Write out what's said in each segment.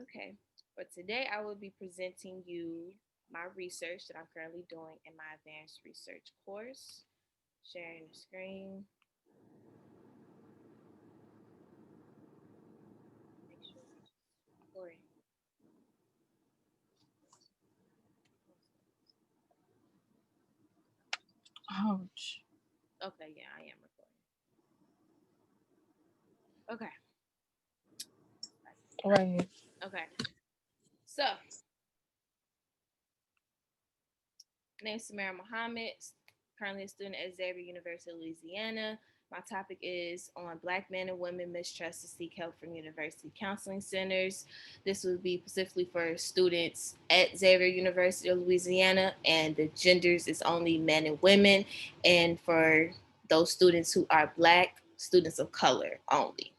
Okay, for today, I will be presenting you my research that I'm currently doing in my advanced research course. Sharing the screen. Make sure it's recording. Ouch. Okay, yeah, I am recording. Okay, Right. okay. So, my name is Samara Muhammad, currently a student at Xavier University of Louisiana. My topic is on Black men and women mistrust to seek help from university counseling centers. This would be specifically for students at Xavier University of Louisiana, and the genders is only men and women, and for those students who are Black, students of color only.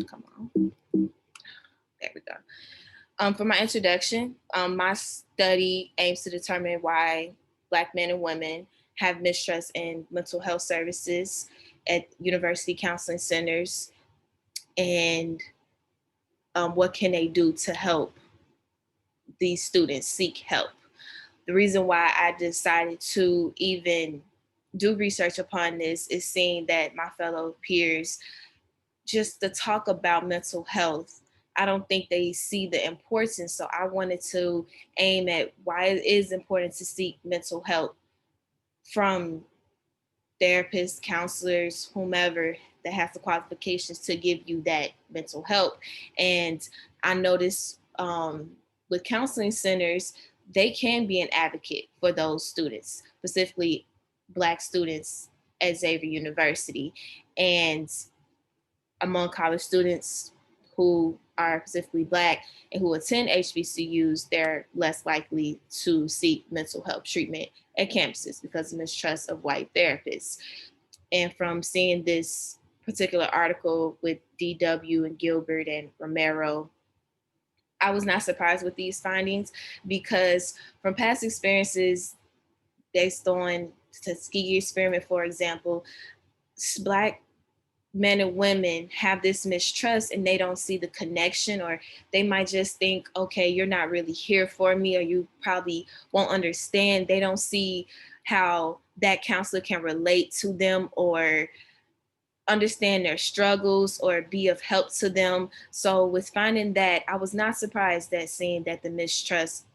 Come on. There we go. For my introduction, my study aims to determine why Black men and women have mistrust in mental health services at university counseling centers, and what can they do to help these students seek help. The reason why I decided to even do research upon this is seeing that my fellow peers, just to talk about mental health, I don't think they see the importance. So I wanted to aim at why it is important to seek mental health from therapists, counselors, whomever that has the qualifications to give you that mental help. And I noticed with counseling centers, they can be an advocate for those students, specifically Black students at Xavier University. And among college students who are specifically Black and who attend HBCUs, they're less likely to seek mental health treatment at campuses because of mistrust of white therapists. And from seeing this particular article with DW and Gilbert and Romero, I was not surprised with these findings because from past experiences based on Tuskegee experiment, for example, Black men and women have this mistrust and they don't see the connection, or they might just think, okay, you're not really here for me, or you probably won't understand. They don't see how that counselor can relate to them or understand their struggles or be of help to them. So with finding that, I was not surprised that seeing that the mistrust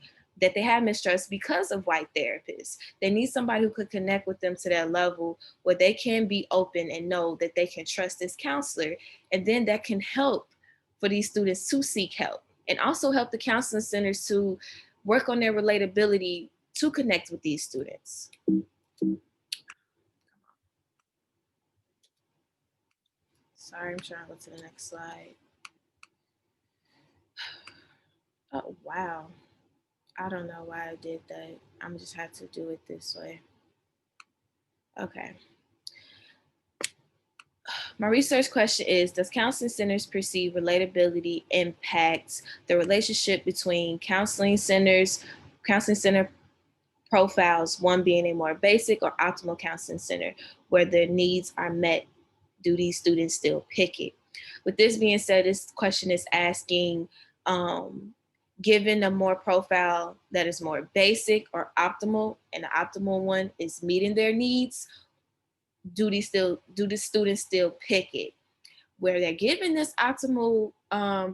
that they have mistrust because of white therapists. They need somebody who could connect with them to that level where they can be open and know that they can trust this counselor. And then that can help for these students to seek help and also help the counseling centers to work on their relatability to connect with these students. Sorry, I'm trying to go to the next slide. Oh, wow. I don't know why I did that. I'm just had to do it this way. Okay. My research question is: does counseling centers perceive relatability impacts the relationship between counseling center profiles, one being a more basic or optimal counseling center where their needs are met? Do these students still pick it? With this being said, this question is asking, um, given a more profile that is more basic or optimal, and the optimal one is meeting their needs, do the students still pick it? Where they're given this optimal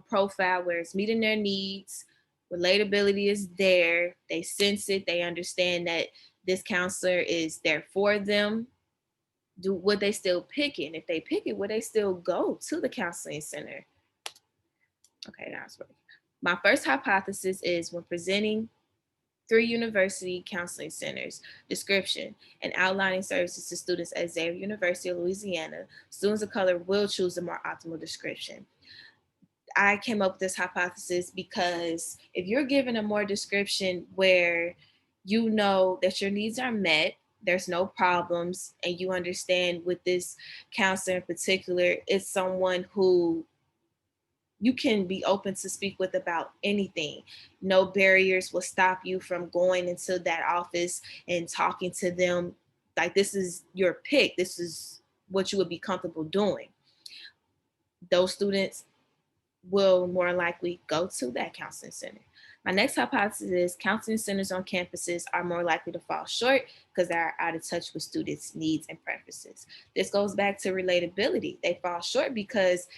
profile where it's meeting their needs, relatability is there, they sense it, they understand that this counselor is there for them. Would they still pick it? And if they pick it, would they still go to the counseling center? Okay, that's right. My first hypothesis is when presenting three university counseling centers, description, and outlining services to students at Xavier University of Louisiana, students of color will choose a more optimal description. I came up with this hypothesis because if you're given a more description where you know that your needs are met, there's no problems, and you understand with this counselor in particular, it's someone who you can be open to speak with about anything. No barriers will stop you from going into that office and talking to them. Like, this is your pick. This is what you would be comfortable doing. Those students will more likely go to that counseling center. My next hypothesis is counseling centers on campuses are more likely to fall short because they're out of touch with students' needs and preferences. This goes back to relatability. They fall short because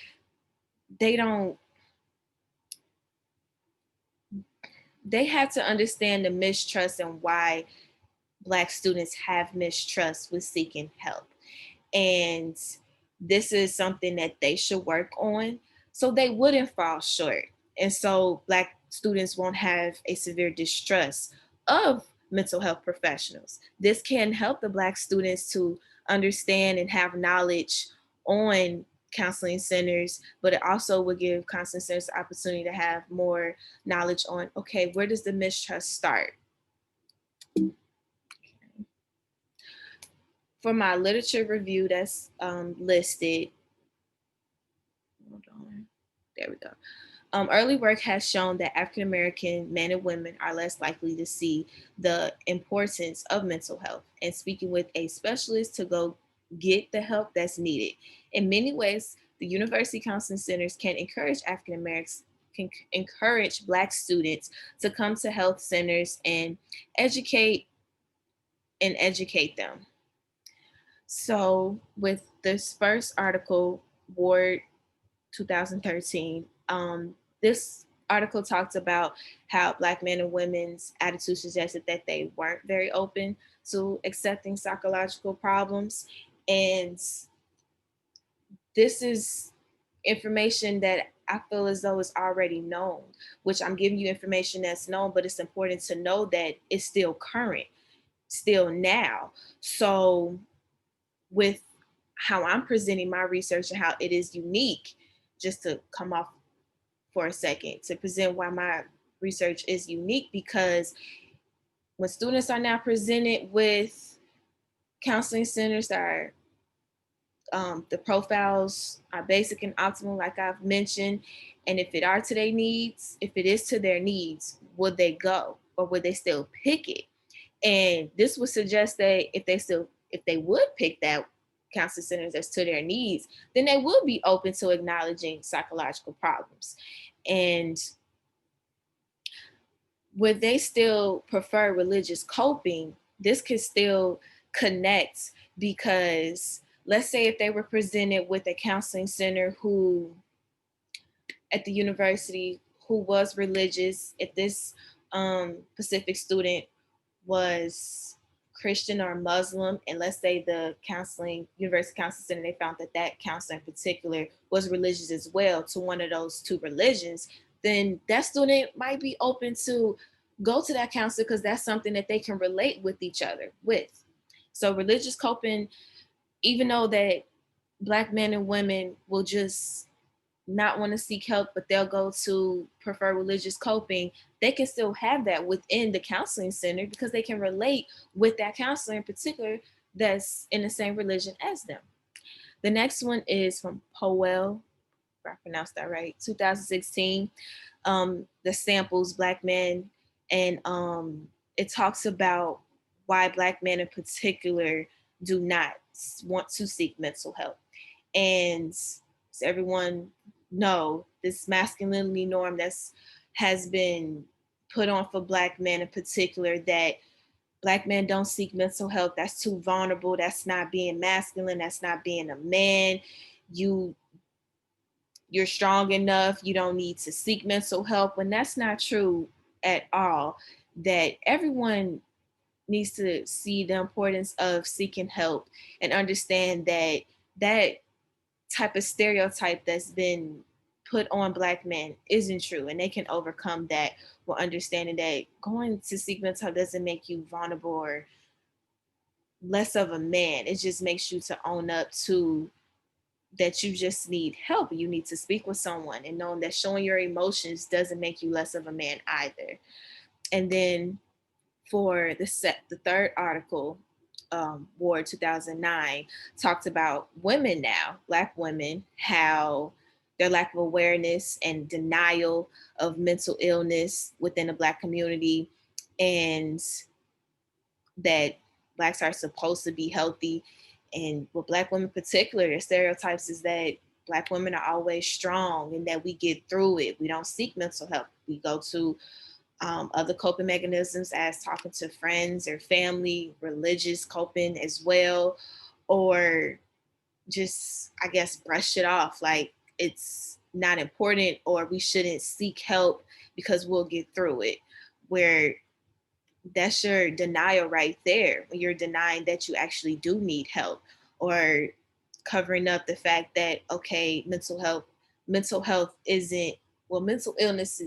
they don't, they have to understand the mistrust and why Black students have mistrust with seeking help. And this is something that they should work on so they wouldn't fall short. And so Black students won't have a severe distrust of mental health professionals. This can help the Black students to understand and have knowledge on counseling centers, but it also would give counseling centers the opportunity to have more knowledge on, okay, where does the mistrust start? For my literature review that's listed, hold on, there we go. Early work has shown that African American men and women are less likely to see the importance of mental health and speaking with a specialist to go get the help that's needed. In many ways, the university counseling centers can encourage African Americans, can encourage Black students to come to health centers and educate educate them. So, with this first article, Ward 2013, this article talked about how Black men and women's attitudes suggested that they weren't very open to accepting psychological problems. And this is information that I feel as though is already known, which I'm giving you information that's known, but it's important to know that it's still current, still now. So, with how I'm presenting my research and how it is unique, just to come off for a second, to present why my research is unique, because when students are now presented with counseling centers that are the profiles are basic and optimal, like I've mentioned, and if it are to their needs, if it is to their needs, would they go or would they still pick it? And this would suggest that if they would pick that counseling centers as to their needs, then they would be open to acknowledging psychological problems. And would they still prefer religious coping? This could still connect, because let's say if they were presented with a counseling center who at the university who was religious, if this Pacific student was Christian or Muslim, and let's say the university counseling center, they found that that counselor in particular was religious as well, to one of those two religions, then that student might be open to go to that counselor because that's something that they can relate with each other with. So religious coping, even though that Black men and women will just not want to seek help, but they'll go to prefer religious coping, they can still have that within the counseling center because they can relate with that counselor in particular that's in the same religion as them. The next one is from Powell, if I pronounced that right, 2016. The samples Black men, and it talks about why Black men in particular do not want to seek mental health. And so everyone know this masculinity norm that's has been put on for Black men in particular, that Black men don't seek mental health, that's too vulnerable, that's not being masculine, that's not being a man. you you're strong enough, you don't need to seek mental help, when that's not true at all. That everyone needs to see the importance of seeking help and understand that that type of stereotype that's been put on Black men isn't true, and they can overcome that while understanding that going to seek mental help doesn't make you vulnerable or less of a man. It just makes you to own up to that you just need help. You need to speak with someone, and knowing that showing your emotions doesn't make you less of a man either. And then for the third article, Ward 2009 talked about women now, Black women, how their lack of awareness and denial of mental illness within the Black community, and that Blacks are supposed to be healthy. And with Black women in particular, the stereotypes is that Black women are always strong and that we get through it. We don't seek mental health. We go to other coping mechanisms as talking to friends or family, religious coping as well, or just, I guess, brush it off like it's not important or we shouldn't seek help because we'll get through it. Where that's your denial right there, when you're denying that you actually do need help, or covering up the fact that, okay, mental health isn't, well, mental illness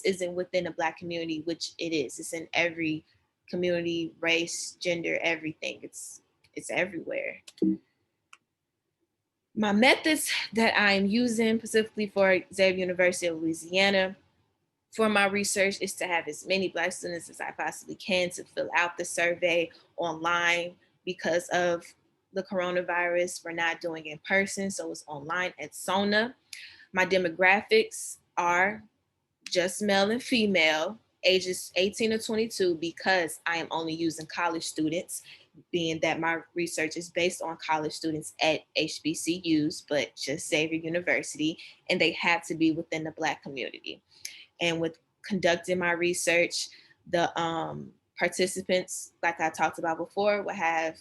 isn't within the Black community, which it is. It's in every community, race, gender, everything. It's everywhere. My methods that I'm using specifically for Xavier University of Louisiana for my research is to have as many Black students as I possibly can to fill out the survey online. Because of the coronavirus, we're not doing it in person, so it's online at SONA. My demographics are just male and female, ages 18 to 22, because I am only using college students, being that my research is based on college students at HBCUs, but just Xavier University, and they have to be within the Black community. And with conducting my research, the participants, like I talked about before, will have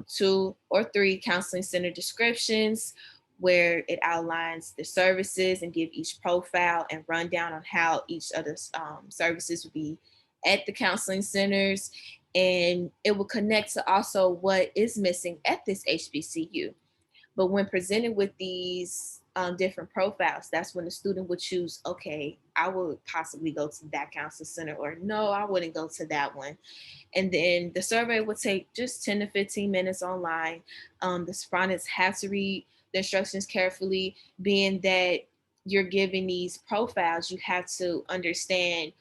2 or 3 counseling center descriptions where it outlines the services and give each profile and rundown on how each of the services will be at the counseling centers. And it will connect to also what is missing at this HBCU. But when presented with these different profiles, that's when the student would choose, okay, I would possibly go to that counseling center, or no, I wouldn't go to that one. And then the survey would take just 10 to 15 minutes online. The respondents have to read the instructions carefully, being that you're giving these profiles, you have to understand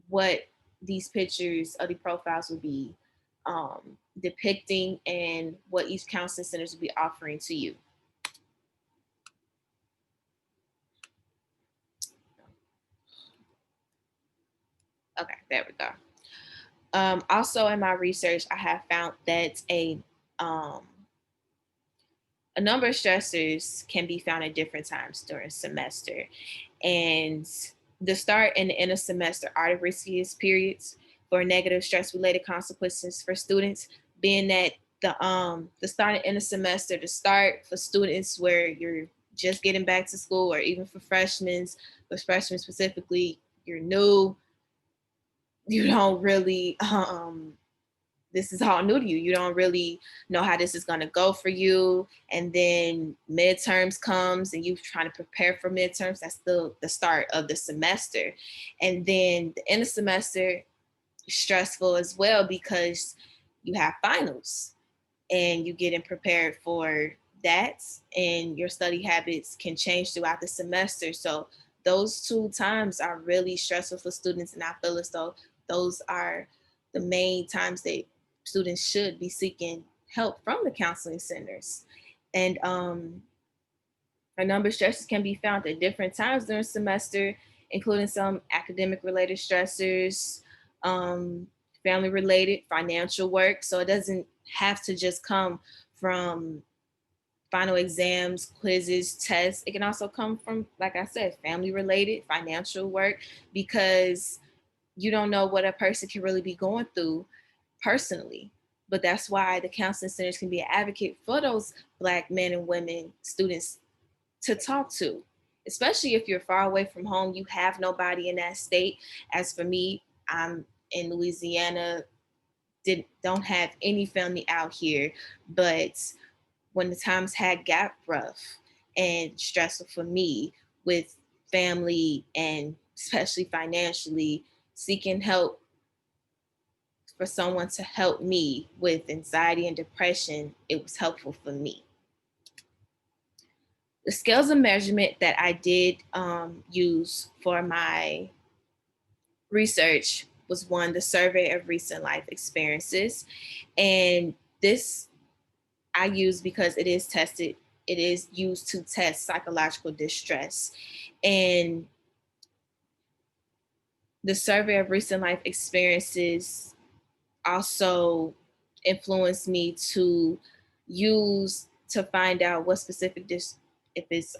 what these pictures of the profiles would be depicting and what each counseling centers will be offering to you. Okay, there we go. Also, in my research, I have found that a number of stressors can be found at different times during semester. And the start and the end of semester are the riskiest periods for negative stress related consequences for students, being that the start and end of semester, the start for students where you're just getting back to school, or even for freshmen specifically, you're new, you don't really this is all new to you. You don't really know how this is going to go for you. And then midterms comes and you're trying to prepare for midterms. That's the start of the semester. And then the end of semester, stressful as well, because you have finals and you getting prepared for that, and your study habits can change throughout the semester. So those 2 times are really stressful for students, and I feel as though those are the main times that students should be seeking help from the counseling centers. And a number of stresses can be found at different times during semester, including some academic related stressors, um, family related, financial work. So it doesn't have to just come from final exams, quizzes, tests. It can also come from, like I said, family related, financial work, because you don't know what a person can really be going through personally. But that's why the counseling centers can be an advocate for those Black men and women students to talk to, especially if you're far away from home, you have nobody in that state. As for me, I'm in Louisiana, don't have any family out here, but when the times had got rough and stressful for me with family and especially financially, seeking help for someone to help me with anxiety and depression, it was helpful for me. The scales of measurement that I did use for my research was, one, the survey of recent life experiences. And this I use because it is used to test psychological distress. And the survey of recent life experiences also influenced me to use to find out what specific if it's